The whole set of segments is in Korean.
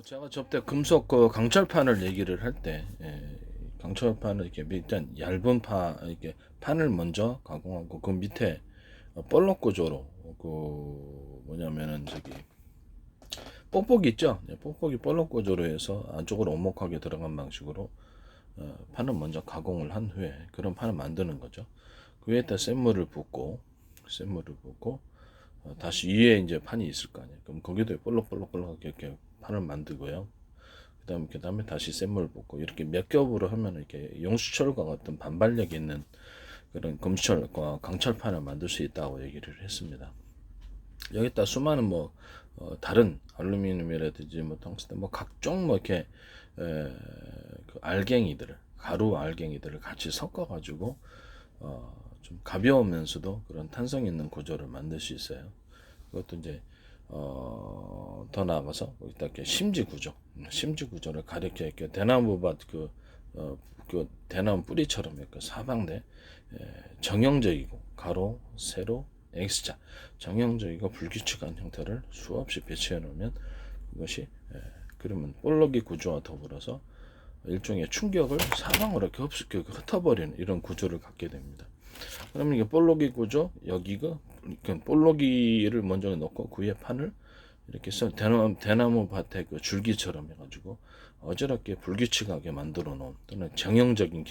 제가 접대 금속 그 강철판을 얘기를 할 때, 강철판을 이렇게 일단 얇은 이렇게 판을 먼저 가공하고 그 밑에 볼록 구조로 그 뭐냐면은 저기 뽁뽁이 있죠? 뽁뽁이 볼록 구조로 해서 안쪽으로 오목하게 들어간 방식으로 판을 먼저 가공을 한 후에 그런 판을 만드는 거죠. 그 위에다 샘물을 붓고 다시 위에 이제 판이 있을 거 아니에요. 그럼 거기도 볼록볼록볼록 이렇게 판을 만들고요. 그다음에 다시 샘물 붓고 이렇게 몇 겹으로 하면 이렇게 용수철과 같은 반발력 있는 그런 금철과 강철판을 만들 수 있다고 얘기를 했습니다. 여기다 수많은 다른 알루미늄이라든지 텅스텐 각종 이렇게 그 알갱이들을 가루 알갱이들을 같이 섞어 가지고 좀 가벼우면서도 그런 탄성 있는 구조를 만들 수 있어요. 그것도 이제 더 나아가서 거기다 이렇게 심지 구조를 가리켜 이렇게 대나무밭 그 대나무 뿌리처럼 이렇게 사방대 정형적이고 가로, 세로, X자 정형적이고 불규칙한 형태를 수없이 배치해 놓으면 그것이 그러면 볼록이 구조와 더불어서 일종의 충격을 사방으로 이렇게 흩어버리는 이런 구조를 갖게 됩니다. 그러면 이게 볼록이 구조 여기가 볼록이를 먼저 넣고 그 위에 판을 이렇게 해서 대나무 밭의 그 줄기처럼 해가지고 어지럽게 불규칙하게 만들어 놓은 또는 정형적인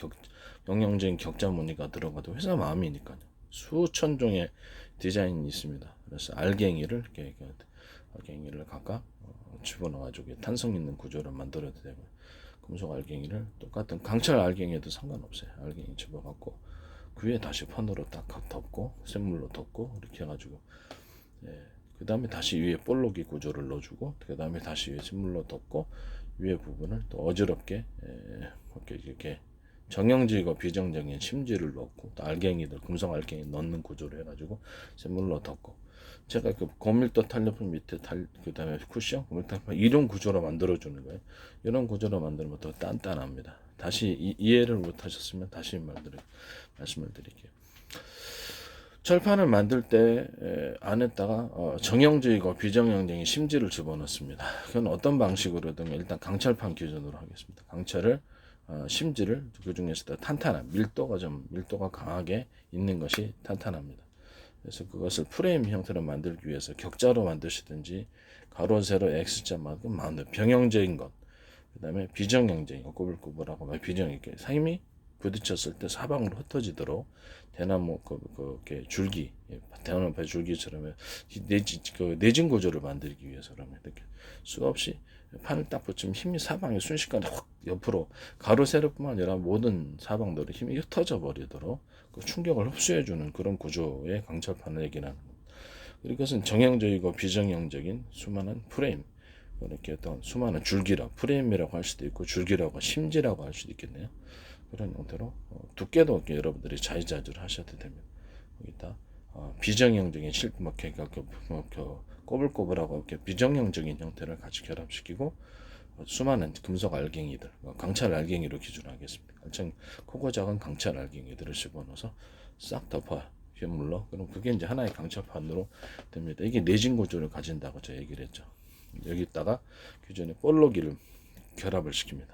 격자 무늬가 들어가도 회사 마음이니까요. 수천 종의 디자인이 있습니다. 그래서 알갱이를 각각 집어넣어가지고 탄성 있는 구조를 만들어도 되고 금속 알갱이를 똑같은 강철 알갱이에도 상관없어요. 알갱이 집어갖고 그 위에 다시 판으로 딱 덮고 샘물로 덮고 이렇게 해가지고 그 다음에 다시 위에 볼록이 구조를 넣어주고 그 다음에 다시 위에 샘물로 덮고 위에 부분을 또 어지럽게 이렇게 정형적이고 비정형적인 심지를 넣고 또 알갱이들 금속 알갱이 넣는 구조로 해가지고 샘물로 덮고 제가 그 고밀도 탄력품 밑에 그 다음에 쿠션 고밀도 탄력품 이런 구조로 만들어주는 거예요. 이런 구조로 만들면 더 단단합니다. 다시 이해를 못하셨으면 다시 말씀을 드릴게요. 철판을 만들 때 안에다가 정형적이고 비정형적인 심지를 집어넣습니다. 그건 어떤 방식으로든 일단 강철판 기준으로 하겠습니다. 강철을 심지를 그 중에서도 탄탄한 밀도가 강하게 있는 것이 탄탄합니다. 그래서 그것을 프레임 형태로 만들기 위해서 격자로 만드시든지 가로 세로 X자만큼 병형적인 것, 그다음에 비정형적인 것 꼬불꼬불하고 비정형적인 힘이 부딪혔을 때 사방으로 흩어지도록 대나무 이렇게 줄기 대나무 배 줄기처럼 내진 구조를 만들기 위해서 그러면 이렇게 수없이 판을 딱 붙이면 힘이 사방에 순식간에 확 옆으로 가로 세로뿐만 아니라 모든 사방도로 힘이 흩어져 버리도록 그 충격을 흡수해 주는 그런 구조의 강철판을 얘기하는 겁니다. 이것은 정형적이고 비정형적인 수많은 프레임 이렇게 어떤 수많은 줄기라고 프레임이라고 할 수도 있고 줄기라고 심지라고 할 수도 있겠네요. 그런 형태로 두께도 여러분들이 자유자재로 하셔도 됩니다. 여기다 비정형적인 꼬불꼬불하고 이렇게 비정형적인 형태를 같이 결합시키고 수많은 금속 알갱이들, 강철 알갱이로 기준하겠습니다. 크고 작은 강철 알갱이들을 집어넣어서 싹 덮어 현물로. 그럼 그게 이제 하나의 강철판으로 됩니다. 이게 내진 구조를 가진다고 제가 얘기를 했죠. 여기다가 기존에 볼록이를 결합을 시킵니다.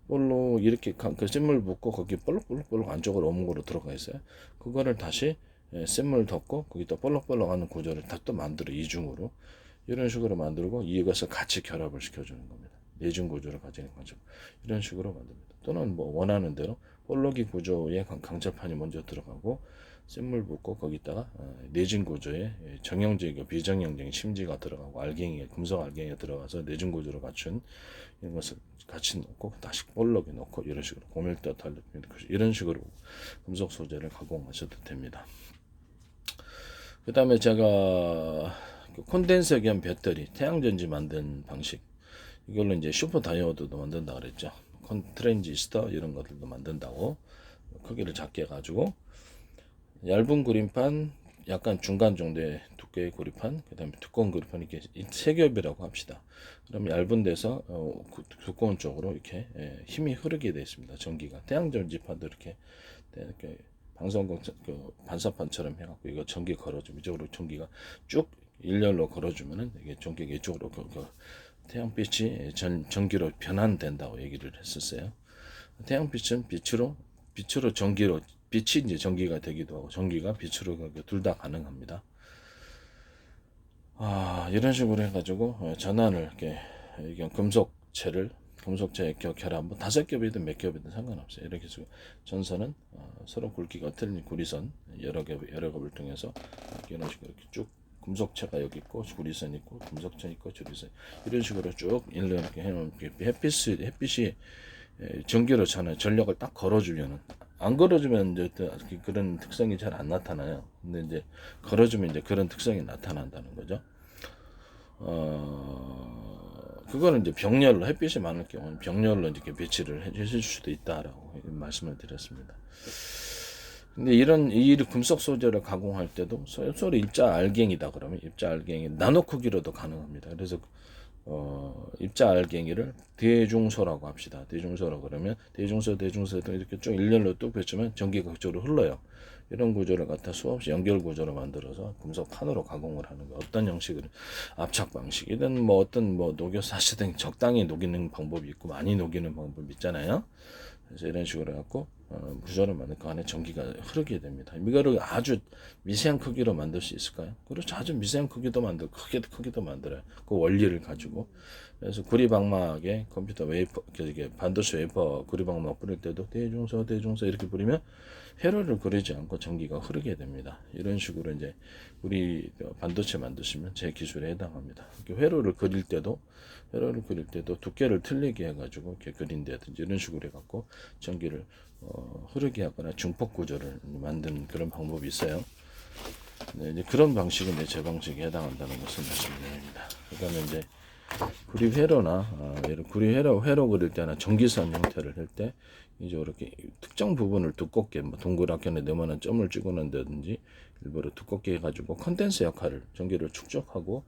볼록 이렇게 그 샘물 붓고 거기 볼록볼록 안쪽으로 오목으로 들어가 있어요. 그거를 다시 샘물 덮고 거기다 볼록볼록하는 구조를 다 또 만들어 이중으로 이런 식으로 만들고 이것을 같이 결합을 시켜주는 겁니다. 내중 구조를 가지는 거죠. 이런 식으로 만듭니다. 또는 원하는 대로 볼록이 구조의 강철판이 먼저 들어가고 샘물 붓고 거기다가 내진 구조에 정형적이고 비정형적인 심지가 들어가고 금속 알갱이가 들어가서 내진 구조를 갖춘 이런 것을 같이 넣고 다시 볼록에 넣고 이런 식으로 고밀도 탄력 이런 식으로 금속 소재를 가공하셔도 됩니다. 그 다음에 제가 콘덴서 겸 배터리 태양전지 만든 방식 이걸로 이제 슈퍼 다이오드도 만든다 그랬죠. 트랜지스터 이런 것들도 만든다고 크기를 작게 해가지고 얇은 구림판 약간 중간 정도의 두께의 구리판 그다음에 두꺼운 구리판 이렇게 세 겹이라고 합시다. 그럼 얇은 데서 두꺼운 쪽으로 이렇게 힘이 흐르게 되어 있습니다. 전기가 태양전지판도 이렇게 방송국 반사판처럼 해갖고 이거 전기 걸어주면 이쪽으로 전기가 쭉 일렬로 걸어주면은 이게 전기가 이쪽으로 태양빛이 전기로 변환된다고 얘기를 했었어요. 태양빛은 빛으로 전기로, 빛이 이제 전기가 되기도 하고 전기가 빛으로 가고 둘 다 가능합니다. 이런 식으로 해가지고 전환을 이렇게 금속체 결합 뭐 5겹이든 몇 겹이든 상관없어요. 이렇게 해서 전선은 서로 굵기가 틀린 구리선 여러 겹을 통해서 이런 식으로 이렇게 쭉 금속체가 여기 있고 구리선 있고 금속체 있고 구리선 이런 식으로 쭉 이렇게 해놓은 햇빛이 전기로 전력을 딱 걸어주면은 안 걸어주면 이제 그런 특성이 잘 안 나타나요. 근데 이제 걸어주면 이제 그런 특성이 나타난다는 거죠. 그거는 이제 병렬로 햇빛이 많을 경우는 병렬로 이렇게 배치를 해줄 수도 있다라고 말씀을 드렸습니다. 근데 이 금속 소재를 가공할 때도 서로 입자 알갱이다 그러면 입자 알갱이 나노 크기로도 가능합니다. 그래서 입자 알갱이를 대중소라고 합시다. 대중소라고 그러면 대중소도 이렇게 쭉 일렬로 뚝 펼치면 전기가 그쪽으로 흘러요. 이런 구조를 갖다 수없이 연결 구조로 만들어서 금속판으로 가공을 하는 거. 어떤 형식으로 압착 방식이든 뭐 어떤 뭐 녹여사시든 적당히 녹이는 방법이 있고 많이 녹이는 방법이 있잖아요. 그래서 이런 식으로 해갖고 구조를 만들 거 안에 전기가 흐르게 됩니다. 이거를 아주 미세한 크기로 만들 수 있을까요? 그렇죠. 아주 미세한 크기도 크기도 만들어요. 그 원리를 가지고. 그래서 구리방막에 컴퓨터 웨이퍼, 반도체 웨이퍼 구리방막 뿌릴 때도 대중소 이렇게 뿌리면 회로를 그리지 않고 전기가 흐르게 됩니다. 이런 식으로 이제 우리 반도체 만드시면 제 기술에 해당합니다. 회로를 그릴 때도 두께를 틀리게 해가지고 이렇게 그린다든지 이런 식으로 해갖고 전기를 흐르게 하거나 중폭 구조를 만드는 그런 방법이 있어요. 네, 이제 그런 방식은 제 방식에 해당한다는 것을 말씀드립니다. 그다음에 이제 구리회로 그릴 때나 전기선 형태를 할 때 이제 이렇게 특정 부분을 두껍게 뭐 동그랗게 네모난 점을 찍어낸다든지 일부러 두껍게 해가지고 컨덴서 역할을 전기를 축적하고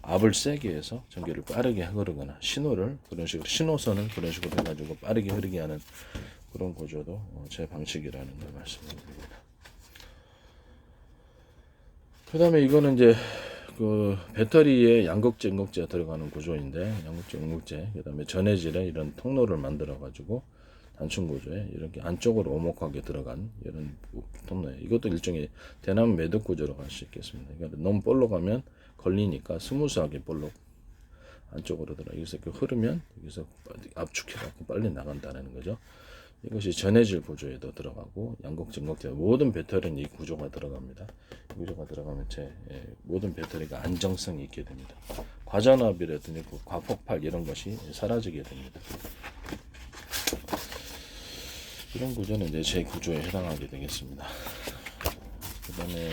압을 세게 해서 전기를 빠르게 흐르거나 그런 식으로 신호선을 그런 식으로 해가지고 빠르게 흐르게 하는 그런 구조도 제 방식이라는 걸 말씀드립니다. 그 다음에 이거는 이제 그 배터리에 양극재, 음극재가 들어가는 구조인데 양극재, 음극재 그 다음에 전해질에 이런 통로를 만들어 가지고 단층 구조에 이렇게 안쪽으로 오목하게 들어간 이런 통로에 이것도 일종의 대나무 매듭 구조로 갈 수 있겠습니다. 그러니까 너무 볼로 가면 걸리니까 스무스하게 볼로 안쪽으로 들어 여기서 이렇게 흐르면 여기서 압축해갖고 빨리 나간다는 거죠. 이것이 전해질 구조에도 들어가고 양극재, 음극재 모든 배터리는 이 구조가 들어갑니다. 이 구조가 들어가면 모든 배터리가 안정성이 있게 됩니다. 과전압이라든지 과폭발 이런 것이 사라지게 됩니다. 이런 구조는 이제 제 구조에 해당하게 되겠습니다. 그 다음에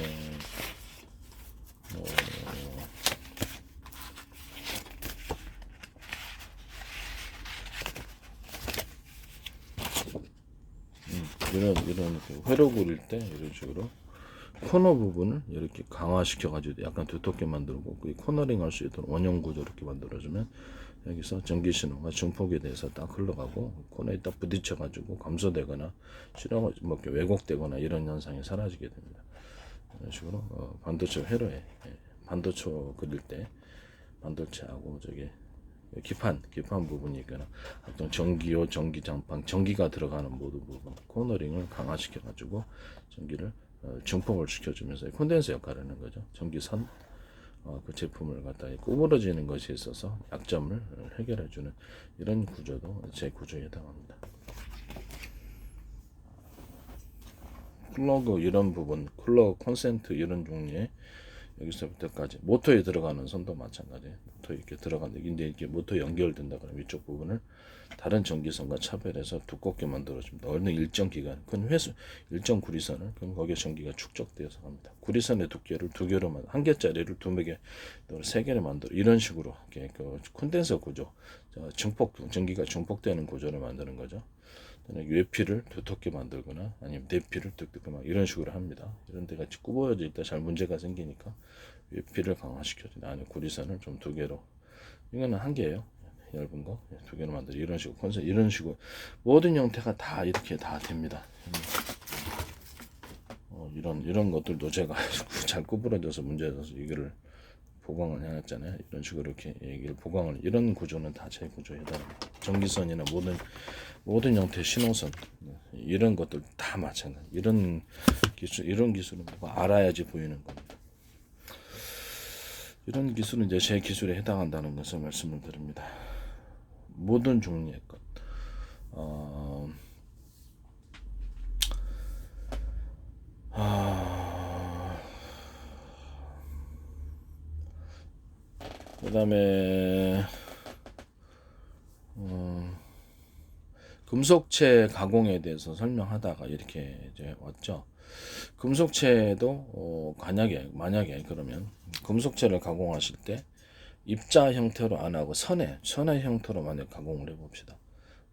이런 회로 그릴 때 이런 식으로 코너 부분을 이렇게 강화시켜 가지고 약간 두텁게 만들고 그 코너링 할 수 있도록 원형 구조 이렇게 만들어주면 여기서 전기 신호가 증폭에 대해서 딱 흘러가고 코너에 딱 부딪혀 가지고 감소되거나 실험 뭐 왜곡되거나 이런 현상이 사라지게 됩니다. 이런 식으로 반도체 회로에 반도체 그릴 때 반도체하고 기판 부분이 있거나 어떤 전기장판, 전기가 들어가는 모든 부분 코너링을 강화시켜 가지고 전기를 증폭을 시켜주면서 콘덴서 역할을 하는 거죠. 전기선 그 제품을 갖다 구부러지는 것에 있어서 약점을 해결해주는 이런 구조도 제 구조에 해당합니다. 플러그 이런 부분, 콘센트 이런 종류의 여기서부터까지 모터에 들어가는 선도 마찬가지. 모터에 이렇게 들어가는데 이제 이렇게 모터 연결된다 그러면 이쪽 부분을 다른 전기선과 차별해서 두껍게 만들어줍니다. 어느 일정 기간, 큰 일정 구리선을 그럼 거기에 전기가 축적되어서 갑니다. 구리선의 두께를 2개로 한 개짜리를 2개, 또 3개를 만들어 이런 식으로 이렇게 그 콘덴서 구조, 전기가 증폭되는 구조를 만드는 거죠. 외피를 두텁게 만들거나 아니면 내피를 뚝뚝하게 막 이런 식으로 합니다. 이런 데가 구부러질 때 잘 문제가 생기니까 외피를 강화시켜줍니다. 아니 구리선을 좀 2개로 이거는 1개예요. 얇은 거 2개로 만들어 이런 식으로 콘센트 이런 식으로 모든 형태가 다 이렇게 다 됩니다. 이런 것들도 제가 잘 구부러져서 문제라서 이거를 보강을 해놨잖아요. 이런 식으로 이렇게 얘기를 보강을 이런 구조는 다 제 구조에 해당합니다. 전기선이나 모든 형태의 신호선 이런 것들 다 마찬가지. 이런 기술은 뭐 알아야지 보이는 겁니다. 이런 기술은 이제 제 기술에 해당한다는 것을 말씀을 드립니다. 모든 종류의 것. 그다음에 금속체 가공에 대해서 설명하다가 이렇게 이제 왔죠. 금속체도 만약에 그러면 금속체를 가공하실 때 입자 형태로 안 하고 선의 형태로 만약 가공을 해봅시다.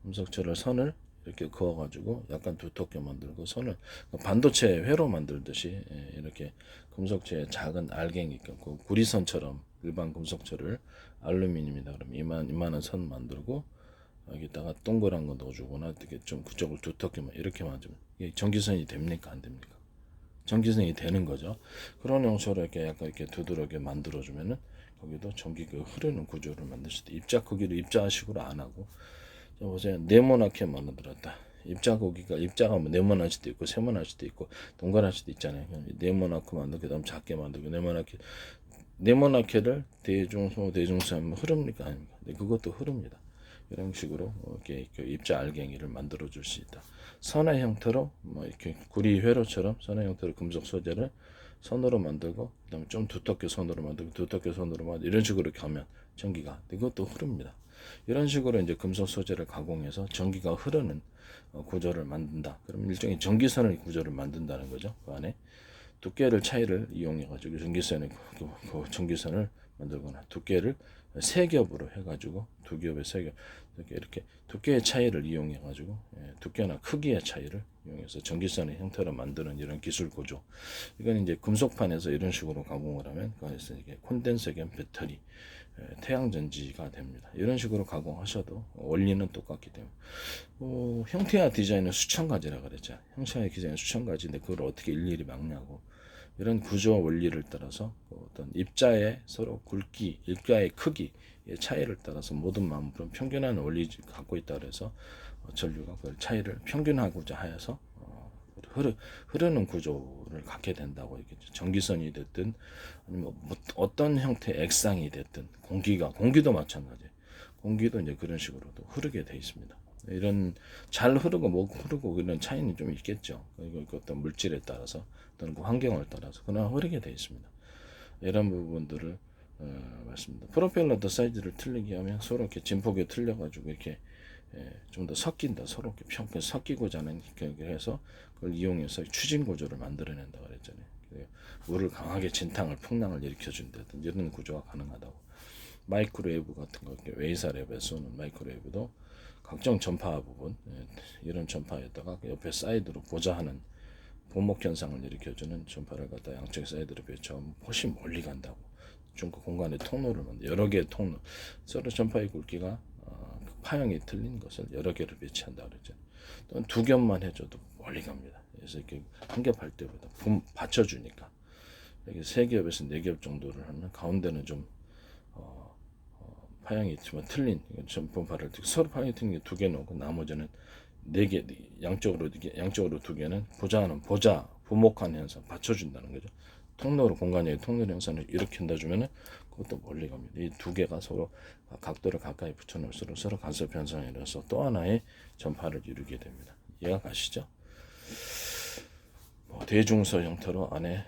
금속체를 선을 이렇게 그어가지고 약간 두텁게 만들고 선을 반도체 회로 만들듯이 이렇게 금속체에 작은 알갱이 그 구리선처럼 일반 금속체를 알루미늄이다 그러면 이만한 선 만들고 여기다가 동그란 거 넣어주거나 어떻게 좀 그쪽을 두텁게 이렇게 만들면 이게 전기선이 됩니까 안 됩니까? 전기선이 되는 거죠. 그런 형식으로 이렇게 약간 이렇게 두드러게 만들어주면은 거기도 전기가 흐르는 구조를 만들 수 있다. 입자 크기를 입자식으로 안 하고 보세요. 네모나게 만들었다. 입자가 뭐 네모날 수도 있고 세모날 수도 있고 동그랄 수도 있잖아요. 네모나게 만들고 그다음 작게 만들고 네모나게를 대중소 하면 흐릅니까 아닙니까? 네, 그것도 흐릅니다. 이런 식으로 이렇게 입자 알갱이를 만들어 줄 수 있다. 선의 형태로 뭐 이렇게 구리 회로처럼 선의 형태로 금속 소재를 선으로 만들고 그다음에 좀 두텁게 선으로 만들고 이런 식으로 이렇게 하면 전기가 이것도 흐릅니다. 이런 식으로 이제 금속 소재를 가공해서 전기가 흐르는 구조를 만든다. 그럼 일종의 전기선의 구조를 만든다는 거죠. 그 안에 두께를 차이를 이용해 가지고 전기선을 만들거나 두께를 세 겹으로 해가지고 두 겹의 세 겹 이렇게 두께의 차이를 이용해 가지고 두께나 크기의 차이를 이용해서 전기선의 형태로 만드는 이런 기술 구조. 이건 이제 금속판에서 이런 식으로 가공을 하면 그래서 이게 콘덴서 겸 배터리 태양전지가 됩니다. 이런 식으로 가공하셔도 원리는 똑같기 때문에 형태와 디자인은 수천 가지라 그랬죠. 형태와 디자인은 수천 가지인데 그걸 어떻게 일일이 막냐고. 이런 구조와 원리를 따라서 어떤 입자의 서로 굵기, 입자의 크기의 차이를 따라서 모든 만물은 평균하는 원리를 갖고 있다 그래서 전류가 그 차이를 평균하고자 하여서 흐르는 구조를 갖게 된다고 얘기했죠. 전기선이 됐든 아니면 뭐 어떤 형태의 액상이 됐든 공기도 마찬가지. 공기도 이제 그런 식으로도 흐르게 돼 있습니다. 이런 잘 흐르고 못 흐르고 이런 차이는 좀 있겠죠. 그 어떤 물질에 따라서 또는 그 환경을 따라서 그러나 흐르게 돼 있습니다. 이런 부분들을 말씀드립니다. 프로펠러도 사이즈를 틀리게 하면 서로 이렇게 진폭이 틀려가지고 이렇게 좀 더 섞인다. 서로 이렇게 섞이고자 하는 해서 그걸 이용해서 추진 구조를 만들어낸다 그랬잖아요. 물을 강하게 폭랑을 일으켜준다든지 이런 구조가 가능하다고. 마이크로웨이브 같은 거, 웨이사 랩에서 쏘는 마이크로웨이브도 각종 전파 부분, 이런 전파에다가 옆에 사이드로 보좌하는 본목 현상을 일으켜주는 전파를 갖다 양쪽 사이드로 배치하면 훨씬 멀리 간다고. 좀 그 공간에 통로를 만들 여러 개의 통로, 서로 전파의 굵기가 파형이 틀린 것을 여러 개를 배치한다 그랬죠. 또는 두 겹만 해줘도 멀리 갑니다. 그래서 이렇게 한 겹 할 때보다 받쳐주니까 여기 세 겹에서 네 겹 정도를 하면 가운데는 좀 파형이 있지만 틀린 전파를 서로 파형이 틀린 게 두 개 놓고 나머지는 네 개 양쪽으로 두 개는 부목한 현상 받쳐준다는 거죠. 공간의 통로 현상을 이렇게 한다주면은 그것도 멀리 갑니다. 이 두 개가 서로 각도를 가까이 붙여놓을수록 서로 간섭 현상이 일어나서 또 하나의 전파를 이루게 됩니다. 이해가 가시죠? 대중서 형태로 안에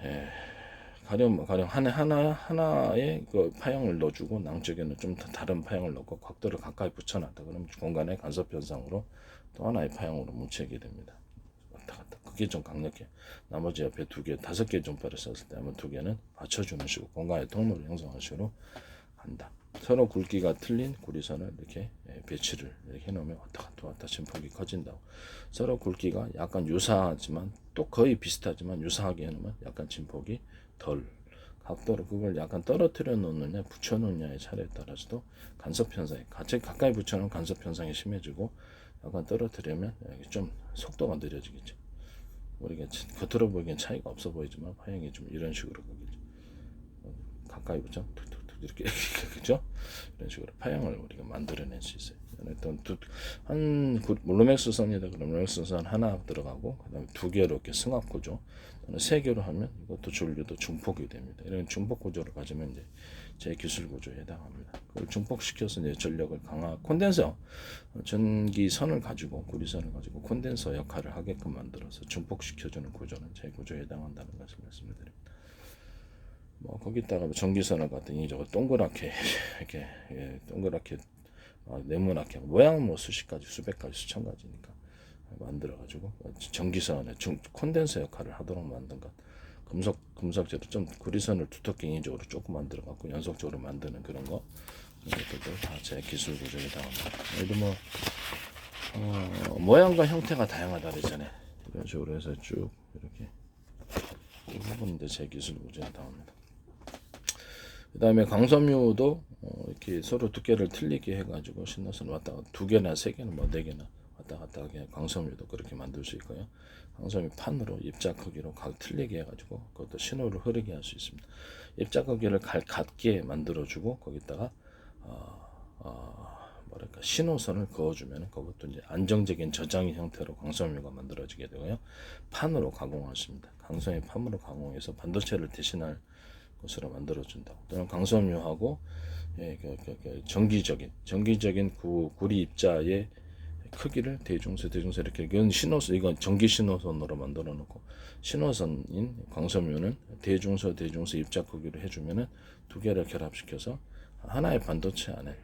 가령 하나의 그 파형을 넣어주고 낭쪽에는 좀 다른 파형을 넣고 각도를 가까이 붙여놨다. 그러면 공간의 간섭 현상으로 또 하나의 파형으로 뭉치게 됩니다. 왔다 갔다. 그게 좀 강력해. 나머지 옆에 두 개, 다섯 개 전파를 썼을 때 아마 두 개는 받쳐주는 식으로 공간의 통로를 형성하는 식으로 한다. 서로 굵기가 틀린 구리선을 이렇게 배치를 이렇게 해놓으면 왔다 진폭이 커진다고. 서로 굵기가 약간 유사하지만 또 거의 비슷하지만 유사하게 해놓으면 약간 진폭이 덜. 각도를 그걸 약간 떨어뜨려 놓느냐 붙여 놓느냐의 차례에 따라서도 간섭 현상이 가까이 붙여놓으면 간섭 현상이 심해지고 약간 떨어뜨리면 좀 속도가 느려지겠죠. 우리가 겉으로 보기엔 차이가 없어 보이지만 파형이 좀 이런 식으로 가겠죠. 가까이 붙여 툭툭 이렇게 그죠? 이런 식으로 파형을 우리가 만들어낼 수 있어요. 일단 한 롤렉스 선이다 그러면 롤렉스 선 하나 들어가고 그다음에 두 개로 이렇게 승합 구조, 또는 세 개로 하면 이것도 전류도 중폭이 됩니다. 이런 중폭 구조를 가지면 이제 제 기술 구조에 해당합니다. 그걸 중폭시켜서 이제 전력을 콘덴서 전기선을 가지고 구리선을 가지고 콘덴서 역할을 하게끔 만들어서 중폭시켜주는 구조는 제 구조에 해당한다는 것을 말씀드립니다. 뭐 거기다가 전기선을 갖더니 저거 동그랗게 이렇게 동그랗게 네모나게 모양은 뭐 수십 가지 수백 가지 수천 가지니까 만들어 가지고 전기선의 콘덴서 역할을 하도록 만든 것. 금속재로 좀 구리선을 두텁게 인위적으로 조금 만들어 갖고 연속적으로 만드는 그런 거, 이것도 다 제 기술 구조에 해당합니다. 예를 뭐 모양과 형태가 다양하다 그랬잖아요. 이런 식으로 해서 쭉 이렇게 이 부분은 이제 제 기술 구조에 해당합니다. 그 다음에 강섬유도 이렇게 서로 두께를 틀리게 해가지고 신호선 왔다 갔다 두 개나 세 개나 뭐 네 개나 왔다 갔다 하게 강섬유도 그렇게 만들 수 있고요. 강섬유 판으로 입자 크기로 각 틀리게 해가지고 그것도 신호를 흐르게 할 수 있습니다. 입자 크기를 같게 만들어주고 거기다가 뭐랄까 신호선을 그어주면 그것도 이제 안정적인 저장의 형태로 강섬유가 만들어지게 되고요. 판으로 가공하십니다. 강섬유 판으로 가공해서 반도체를 대신할 것으로 만들어준다고. 또는 강섬유하고 정기적인 구리 입자의 크기를 대중소 이렇게 이건 신호선 이건 전기 신호선으로 만들어 놓고 신호선인 광섬유는 대중소 입자 크기로 해주면은 두 개를 결합시켜서 하나의 반도체 안에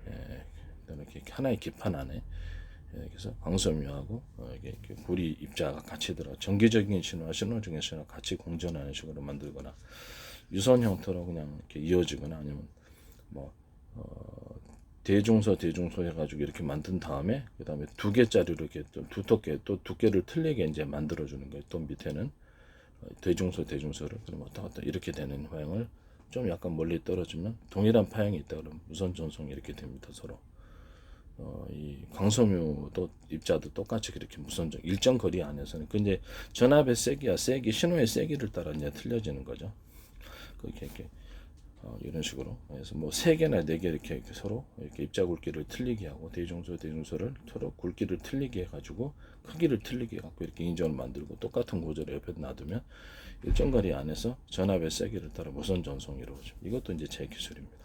이렇게 하나의 기판 안에 그래서 광섬유하고 구리 입자가 같이 들어 정기적인 신호와 신호중의 신호 같이 공존하는 식으로 만들거나 유선 형태로 그냥 이렇게 이어지거나 아니면 뭐 대중소 해가지고 이렇게 만든 다음에 그 다음에 두 개짜리로 이렇게 좀 두텁게 또 두께를 틀리게 이제 만들어 주는 거예요. 또 밑에는 대중소를 그럼 왔다 갔다 이렇게 되는 화형을 좀 약간 멀리 떨어지면 동일한 파형이 있다 그러면 무선 전송이 이렇게 됩니다. 서로 이 광섬유도 입자도 똑같이 그렇게 무선적 일정 거리 안에서는 그 이제 전압의 세기와 신호의 세기를 따라 이제 틀려지는 거죠. 그렇게 이렇게 이런 식으로 그래서 뭐 세 개나 네 개 이렇게 서로 이렇게 입자 굵기를 틀리게 하고 대중소를 서로 굵기를 틀리게 해가지고 크기를 틀리게 해갖고 이렇게 인정을 만들고 똑같은 구조를 옆에 놔두면 일정 거리 안에서 전압의 세기를 따라 무선 전송이 이루어져. 이것도 이제 제 기술입니다.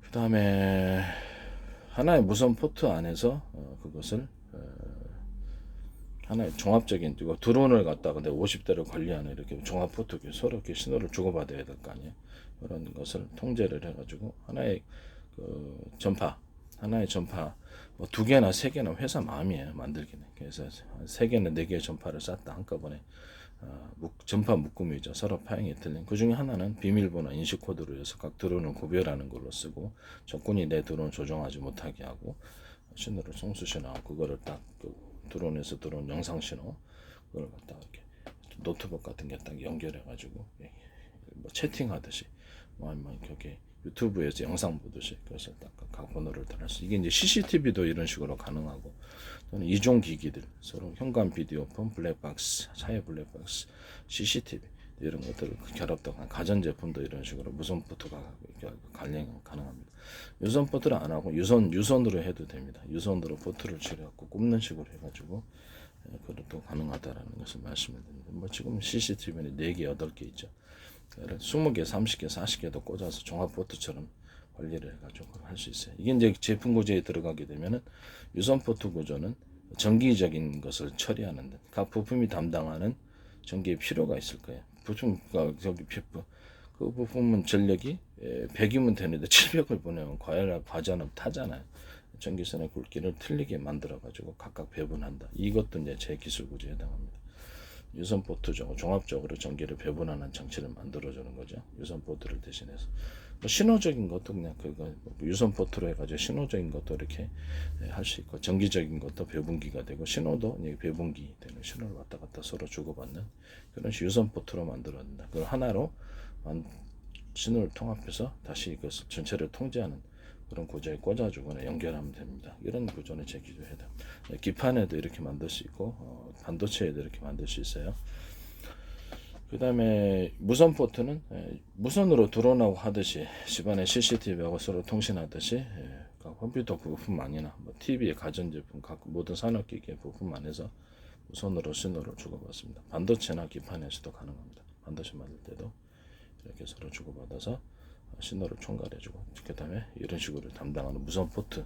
그 다음에 하나의 무선 포트 안에서 그것을 하나의 종합적인 이거 드론을 갖다가 내 50대를 관리하는 이렇게 종합 포트 서로 이렇게 신호를 주고받아야 될 거 아니에요. 그런 것을 통제를 해가지고 하나의 하나의 전파 뭐 두 개나 세 개나 회사 마음이에요 만들기는. 그래서 세 개나 네 개의 전파를 쐈다 한꺼번에 전파 묶음이죠. 서로 파형이 틀린. 그 중에 하나는 비밀번호 인식 코드로 해서 각 드론을 구별하는 걸로 쓰고 적군이 내 드론 조종하지 못하게 하고 신호를 송수신호하고 그거를 딱 드론에서 들어온 영상 신호 그걸 갖다가 이렇게 노트북 같은 게 딱 연결해 가지고 뭐 채팅하듯이 뭐 아니면 이렇게 유튜브에서 영상 보듯이 그래서 딱 각 번호를 달할 수 이게 이제 CCTV도 이런 식으로 가능하고 또는 이종 기기들 서로 현관 비디오폰 블랙박스 차의 블랙박스 CCTV 이런 것들을 결합도 가전제품도 이런 식으로 무선 포트가 관련 가능합니다. 유선 포트를 안 하고 유선으로 해도 됩니다. 유선으로 포트를 치려고 꼽는 식으로 해가지고 그것도 가능하다라는 것을 말씀을 드립니다. 뭐 지금 CCTV는 4개, 8개 있죠. 20개, 30개, 40개도 꽂아서 종합 포트처럼 관리를 해가지고 할 수 있어요. 이게 이제 제품 구조에 들어가게 되면은 유선 포트 구조는 정기적인 것을 처리하는 각 부품이 담당하는 전기의 필요가 있을 거예요. 부품과 그 부품은 전력이 100이면 되는데 700을 보내면 과전하면 타잖아요. 전기선의 굵기를 틀리게 만들어 가지고 각각 배분한다. 이것도 이제 제 기술 구조에 해당합니다. 유선 포트죠. 종합적으로 전기를 배분하는 장치를 만들어 주는 거죠. 유선 포트를 대신해서 뭐 신호적인 것도 그냥 그거 유선 포트로 해가지고 신호적인 것도 이렇게 할 수 있고 정기적인 것도 배분기가 되고 신호도 배분기 되는 신호를 왔다 갔다 서로 주고받는 그런 유선 포트로 만들어낸다. 그걸 하나로 신호를 통합해서 다시 이것을 전체를 통제하는 그런 구조에 꽂아주거나 연결하면 됩니다. 이런 구조는 제 기조에 해당. 기판에도 이렇게 만들 수 있고 반도체에도 이렇게 만들 수 있어요. 그 다음에 무선 포트는 무선으로 드론하고 하듯이 집안에 CCTV하고 서로 통신하듯이 컴퓨터 부품만이나 뭐 TV, 가전제품, 각 모든 산업기기 부품만에서 무선으로 신호를 주고받습니다. 반도체나 기판에서도 가능합니다. 반도체 만들 때도 이렇게 서로 주고받아서 신호를 총괄해주고 그 다음에 이런 식으로 담당하는 무선 포트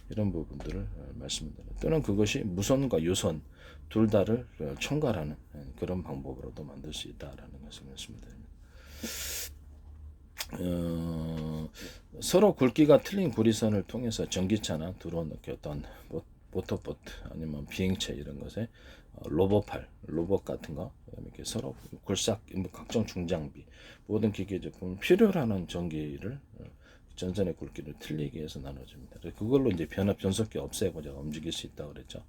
이런 부분들을 말씀드립니다. 또는 그것이 무선과 유선 둘 다를 총괄하는 그런 방법으로도 만들 수 있다라는 것을 말씀드립니다. 서로 굵기가 틀린 구리선을 통해서 전기차나 드론 어떤 모터보트 아니면 비행체 이런 것에 로봇팔, 로봇 같은 거 이렇게 서로 굴삭, 각종 중장비 모든 기계 제품 필요로 하는 전기를 전선의 굵기를 틀리게 해서 나눠줍니다. 그걸로 이제 변속기 없애고 제가 움직일 수 있다고 그랬죠.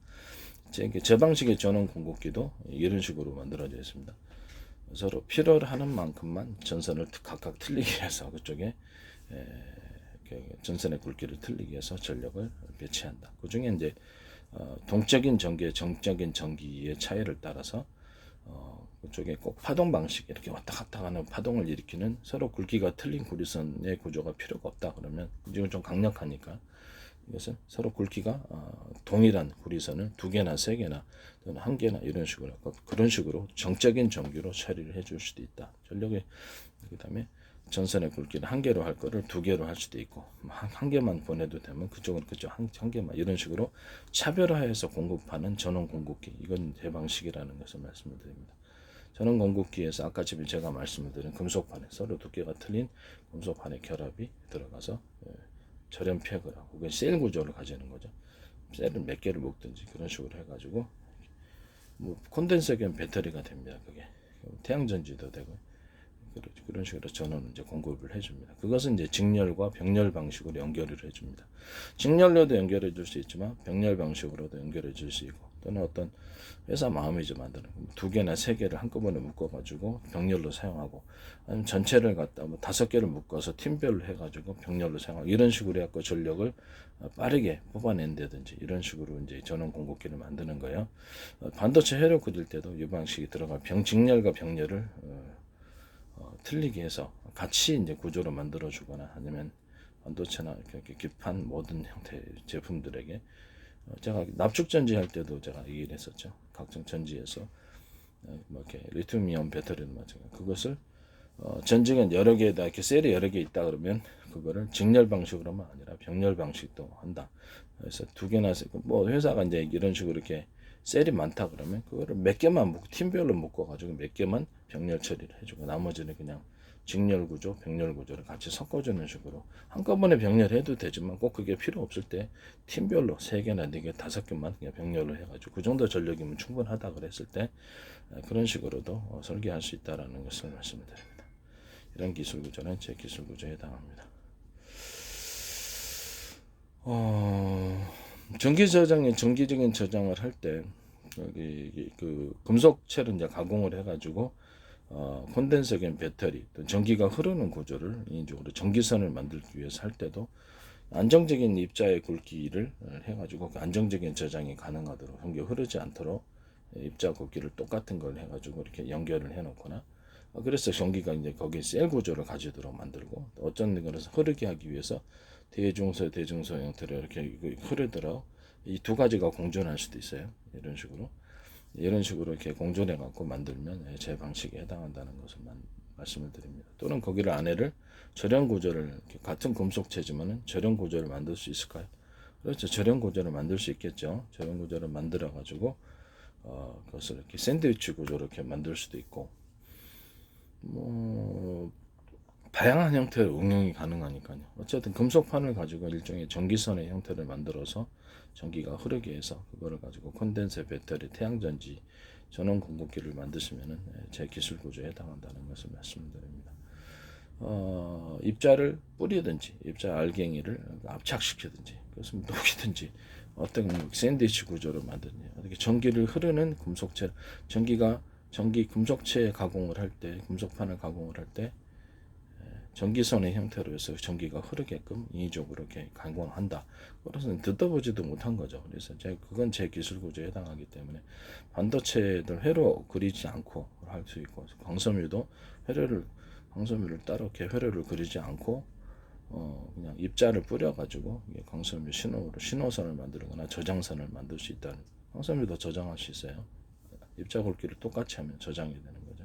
제 방식의 전원 공급기도 이런 식으로 만들어져 있습니다. 서로 필요로 하는 만큼만 전선을 각각 틀리게 해서 그쪽에 전선의 굵기를 틀리게 해서 전력을 배치한다. 그 중에 이제 동적인 전기의 정적인 전기의 차이를 따라서 그쪽에 꼭 파동 방식 이렇게 왔다 갔다 하는 파동을 일으키는 서로 굵기가 틀린 구리선의 구조가 필요가 없다 그러면 이건 좀 강력하니까 이것은 서로 굵기가 동일한 구리선을 2개나 3개나 또는 1개나 이런 식으로 그런 식으로 정적인 전기로 처리를 해줄 수도 있다. 전력의 그다음에 전선의 굵기를 1개로 할 거를 2개로 할 수도 있고 한 개만 보내도 되면 그쪽은 그쪽 한 개만 이런 식으로 차별화해서 공급하는 전원 공급기 이건 제 방식이라는 것을 말씀을 드립니다. 전원 공급기에서 아까 집에 제가 말씀을 드린 금속판에 서로 두께가 틀린 금속판의 결합이 들어가서 절연 폐을 하고 그건 셀 구조를 가지는 거죠. 셀을 몇 개를 묶든지 그런 식으로 해가지고 뭐 콘덴서기는 배터리가 됩니다. 그게 태양전지도 되고 그런 식으로 전원을 이제 공급을 해줍니다. 그것은 이제 직렬과 병렬 방식으로 연결을 해줍니다. 직렬로도 연결해 줄 수 있지만 병렬 방식으로도 연결해 줄 수 있고 또는 어떤 회사 마음이죠 만드는 2개나 3개를 한꺼번에 묶어가지고 병렬로 사용하고 아니면 전체를 갖다 뭐 5개를 묶어서 팀별로 해가지고 병렬로 사용하고 이런 식으로 해갖고 전력을 빠르게 뽑아낸다든지 이런 식으로 이제 전원 공급기를 만드는 거예요. 반도체 회로 꽂을 때도 이 방식이 들어갈 직렬과 병렬을 틀리게 해서 같이 이제 구조를 만들어 주거나 아니면 반도체나 이렇게 기판 모든 형태의 제품들에게 제가 납축 전지 할 때도 제가 얘기를 했었죠. 각종 전지에서 뭐 이렇게 리튬이온 배터리는 마찬가지. 그것을 전지가 여러 개에다 이렇게 셀이 여러 개 있다 그러면 그거를 직렬 방식으로만 아니라 병렬 방식도 한다. 그래서 2개나 뭐 회사가 이제 이런 식으로 이렇게 셀이 많다 그러면 그거를 몇 개만 팀별로 묶어가지고 몇 개만 병렬 처리를 해주고 나머지는 그냥 직렬 구조, 병렬 구조를 같이 섞어주는 식으로 한꺼번에 병렬해도 되지만 꼭 그게 필요 없을 때 팀별로 3개나 4개, 5개만 그냥 병렬로 해가지고 그 정도 전력이면 충분하다 그랬을 때 그런 식으로도 설계할 수 있다라는 것을 말씀을 드립니다. 이런 기술 구조는 제 기술 구조에 해당합니다. 전기 저장에 정기적인 저장을 할 때 여기 그 금속체를 이제 가공을 해가지고 콘덴서기인 배터리 또 전기가 흐르는 구조를 인위적으로 전기선을 만들기 위해서 할 때도 안정적인 입자의 굵기를 해가지고 안정적인 저장이 가능하도록 전기가 흐르지 않도록 입자 굵기를 똑같은 걸 해가지고 이렇게 연결을 해놓거나 그래서 전기가 이제 거기에 셀 구조를 가지도록 만들고 어쩐 거에서 흐르게 하기 위해서 대중소 형태로 이렇게 흐르도록 이 2가지가 공존할 수도 있어요. 이런 식으로 이렇게 공존해 갖고 만들면 제 방식에 해당한다는 것을 말씀을 드립니다. 또는 거기를 안에를 절연 구조를 같은 금속체지만은 절연 구조를 만들 수 있을까요? 그렇죠. 절연 구조를 만들 수 있겠죠. 절연 구조를 만들어 가지고 그것을 이렇게 샌드위치 구조로 이렇게 만들 수도 있고 뭐 다양한 형태의 응용이 가능하니까요. 어쨌든 금속판을 가지고 일종의 전기선의 형태를 만들어서 전기가 흐르게 해서 그거를 가지고 콘덴서 배터리, 태양전지, 전원 공급기를 만드시면은 제 기술 구조에 해당한다는 것을 말씀드립니다. 입자를 뿌리든지 입자 알갱이를 압착시키든지 그것은 녹이든지 어떤 샌드위치 구조를 만드든지 어떻게 전기를 흐르는 금속체 금속체 가공을 할 때 금속판을 가공을 할 때 전기선의 형태로 해서 전기가 흐르게끔 인위적으로 이렇게 강공한다. 그래서 듣도 보지도 못한 거죠. 그래서 그건 제 기술 구조에 해당하기 때문에 반도체들 회로 그리지 않고 할 수 있고, 광섬유도 광섬유를 따로 이렇게 회로를 그리지 않고 그냥 입자를 뿌려가지고 광섬유 신호선을 만들거나 저장선을 만들 수 있다는. 광섬유도 저장할 수 있어요. 입자 굵기를 똑같이 하면 저장이 되는 거죠.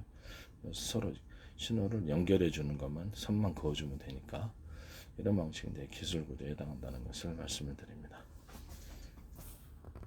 그래서 서로 신호를 연결해 주는 것만 선만 그어주면 되니까 이런 방식이 기술 구조에 해당한다는 것을 말씀을 드립니다.